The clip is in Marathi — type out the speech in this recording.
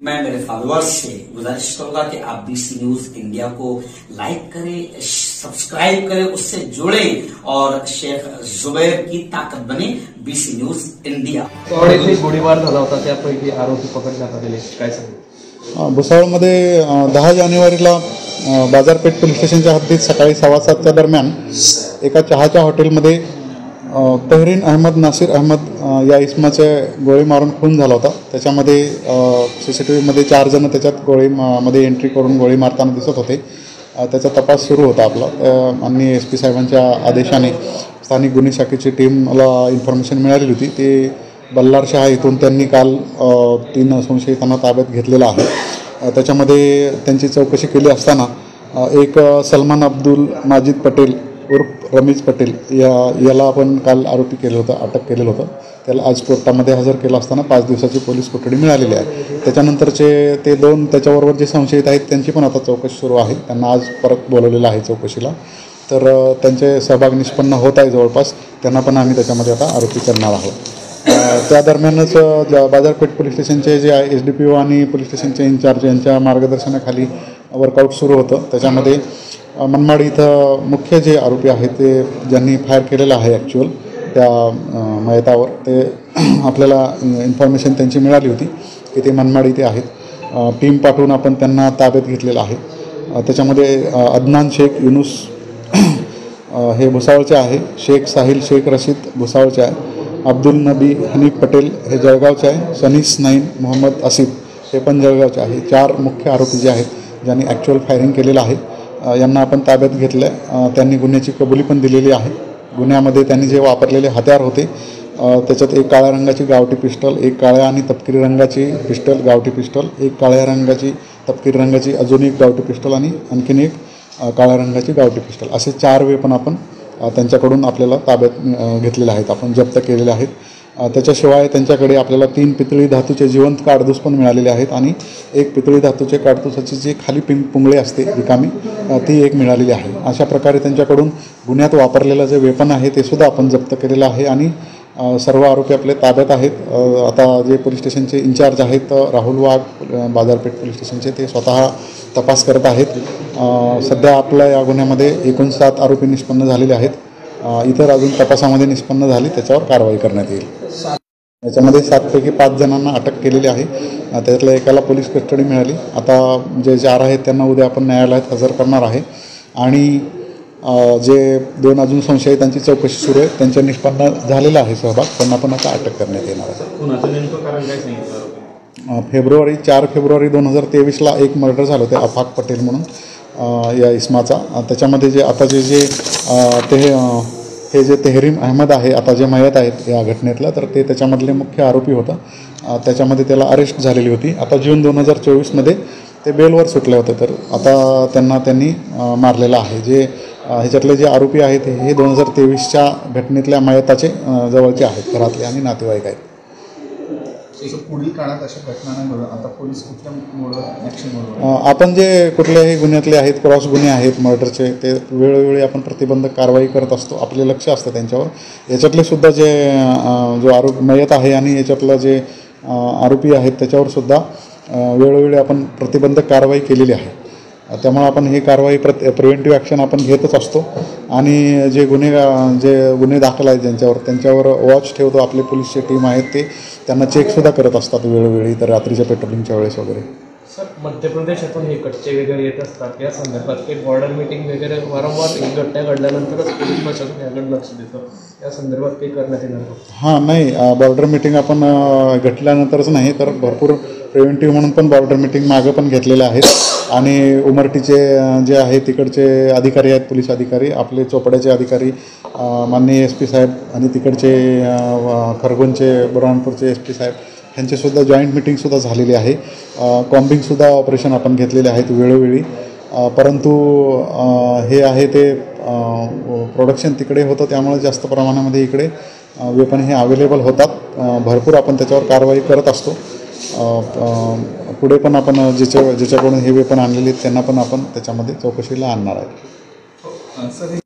मैं मेरे फॉलोअर्स से गुजारिश करूंगा कि आप बीसी न्यूज इंडिया को लाइक करें, सब्सक्राइब करें, उससे जुड़े और शेख जुबैर की ताकत बने बीसी न्यूज इंडिया। गोळीबार झाला होता, त्यापैकी आरोपी पकडण्यात आलेले, काय सांगू? भुसावळमध्ये 10 जानेवारीला बाजारपेठ पोलीस स्टेशनच्या हद्दीत सकाळी 7:15 दरम्यान एका चहाच्या हॉटेलमध्ये तहरीन अहमद नासिर अहमद या इसमाचे गोळी मारून खून झाला होता। त्याच्यामध्ये CCTVमध्ये 4 जण त्याच्यात गोळीमध्ये एंट्री करून गोळी मारताना दिसत होते। त्याचा तपास सुरू होता आपला। माननीय SP साहेबांच्या आदेशाने स्थानिक गुन्हे शाखेची टीमला इन्फॉर्मेशन मिळालेली होती। ते बल्लारशाह इथून त्यांनी काल 3 संशयितांना ताब्यात घेतलेला आहे। त्याच्यामध्ये त्यांची चौकशी केली असताना एक सलमान अब्दुल माजिद पटेल उर्फ रमीज पटेल याला आपण काल आरोपी केलं होतं, अटक केलेलं होतं। त्याला आज कोर्टामध्ये हजर केलं असताना 5 दिवसाची पोलीस कोठडी मिळालेली आहे। त्याच्यानंतरचे ते 2 त्याच्याबरोबर जे संशयित आहेत त्यांची पण आता चौकशी सुरू आहे। त्यांना आज परत बोलवलेलं आहे चौकशीला, तर त्यांचे सहभाग निष्पन्न होत आहे जवळपास। त्यांना पण आम्ही त्याच्यामध्ये आता आरोपी करणार आहोत। त्या दरम्यानच बाजारपेठ पोलीस स्टेशनचे जे SDPO आणि पोलीस स्टेशनचे इन्चार्ज यांच्या मार्गदर्शनाखाली वर्कआउट सुरू होतं। त्याच्यामध्ये मनमाड इथं मुख्य जे आरोपी आहेत ते ज्यांनी फायर केलेलं आहे ॲक्च्युअल त्या मयतावर, ते आपल्याला इन्फॉर्मेशन त्यांची मिळाली होती की ते मनमाड इथे आहेत। टीम पाठवून आपण त्यांना ताब्यात घेतलेलं आहे। त्याच्यामध्ये अदनान शेख युनुस हे भुसावळचे आहे, शेख साहिल शेख रशीद भुसावळचे आहे, अब्दुल नबी हनीफ पटेल हे जळगावचे आहे, सनीस नाईन मोहम्मद आसिफ हे पण जळगावचे आहे। 4 मुख्य आरोपी जे आहेत ज्यांनी ॲक्च्युअल फायरिंग केलेलं आहे यांना आपण ताब्यात घेतलं आहे। त्यांनी गुन्ह्याची कबुली पण दिलेली आहे। गुन्ह्यामध्ये त्यांनी जे वापरलेले हत्यार होते त्याच्यात एक काळ्या रंगाची गावठी पिस्टल, एक काळ्या आणि तपकिरी रंगाची पिस्टल गावठी पिस्टल, एक काळ्या रंगाची तपकिरी रंगाची अजून एक गावठी पिस्टल आणि आणखीन एक काळ्या रंगाची गावठी पिस्टल, असे 4 वेपन आपण त्यांच्याकडून आपल्याला ताब्यात घेतलेले आहेत, आपण जप्त केलेले आहेत। त्याच्याशिवाय त्यांच्याकडे आपल्याला 3 पितळी धातूचे जिवंत काडतूस पण मिळालेले आहेत आणि एक पितळी धातूचे काडतूसाची जी खाली पुंगळी असते रिकामी ती एक मिळालेली आहे। अशा प्रकारे त्यांच्याकडून गुन्ह्यात वापरलेलं जे वेपन आहे ते सुद्धा आपण जप्त केलेलं आहे आणि सर्व आरोपी आपले ताब्यात आहेत। आता जे पोलीस स्टेशनचे इन्चार्ज आहेत राहुल वाघ बाजारपेठ पोलीस स्टेशनचे, ते स्वतः तपास करत आहेत। सध्या आपल्या या गुन्ह्यामध्ये एकूण 7 आरोपी निष्पन्न झालेले आहेत। इतर अजून तपासामध्ये निष्पन्न झाली त्याच्यावर कारवाई करण्यात येईल। याच्यामध्ये 7 पैकी 5 जणांना अटक केलेली आहे। त्यातल्या एकाला पोलीस कस्टडी मिळाली। आता जे 4 आहेत त्यांना उद्या आपण न्यायालयात हजर करणार आहे आणि जे 2 अजून संशयितांची चौकशी सुरू आहे, त्यांच्या निष्पन्न झालेला आहे सहभाग, त्यांना पण आता अटक करण्यात येणार आहे। 4 फेब्रुवारी 2023ला एक मर्डर झालं होतं अफाक पटेल म्हणून या इसमाचा। त्याच्यामध्ये जे आता हे जे तहरीन अहमद आहे आता जे मयत आहेत या घटनेतलं, तर ते त्याच्यामधले मुख्य आरोपी होतं। त्याच्यामध्ये त्याला अरेस्ट झालेली होती। आता जून 2024मध्ये ते बेलवर सुटले होते, तर आता त्यांनी मारलेलं आहे। जे ह्याच्यातले जे आरोपी आहेत हे 2023च्या घटनेतल्या मयताचे जवळचे आहेत, घरातले आणि नातेवाईक आहेत। पुढील काळात अशा घटना नाही घडत, आता पोलीस आपण जे कुठल्याही गुन्ह्यातले आहेत, क्रॉस गुन्हे आहेत मर्डरचे, ते वेळोवेळी आपण प्रतिबंधक कारवाई करत असतो, आपले लक्ष असतं त्यांच्यावर। याच्यातले सुद्धा जो आरोपी मयत आहे आणि याच्यातलं जे आरोपी आहेत त्याच्यावर सुद्धा वेळोवेळी आपण प्रतिबंधक कारवाई केलेली आहे। त्यामुळे आपण ही कारवाई प्रिव्हेंटिव्ह ॲक्शन आपण घेतच असतो आणि जे गुन्हे दाखल आहेत त्यांच्यावर वॉच ठेवतो। आपले पोलीसची टीम आहेत ते त्यांना चेकसुद्धा करत असतात वेळोवेळी, तर रात्रीच्या पेट्रोलिंगच्या वेळेस वगैरे। सर, मध्य प्रदेशातून हे कच्चे वगैरे येत असतात, या संदर्भात काही बॉर्डर मीटिंग वगैरे वारंवार घटना घडल्यानंतरच पोलीस प्रशासन याकडे लक्ष देतं, या संदर्भात काही करण्यात येणार का? हां, नाही, बॉर्डर मीटिंग आपण घडल्यानंतरच नाही तर भरपूर प्रिव्हेंटिव्ह म्हणून पण बॉर्डर मीटिंग मागं पण घेतलेले आहेत आणि उमरटीचे जे आहे तिकडचे अधिकारी आहेत, पोलीस अधिकारी, आपले चोपड्याचे अधिकारी माननीय SP साहेब आणि तिकडचे खरगोनचे बुरहानपूरचे SP साहेब ह्यांचेसुद्धा जॉईंट मिटिंगसुद्धा झालेली आहे। कॉम्बिंगसुद्धा ऑपरेशन आपण घेतलेले आहेत वेळोवेळी, परंतु हे आहे ते प्रोडक्शन तिकडे होतं त्यामुळे जास्त प्रमाणामध्ये इकडे वेपन हे अवेलेबल होतात। भरपूर आपण त्याच्यावर कारवाई करत असतो। पुढे पण आपण ज्याच्याकडून हे वेपन आणलेले आहेत त्यांना पण आपण त्याच्यामध्ये चौकशीला आणणार आहे।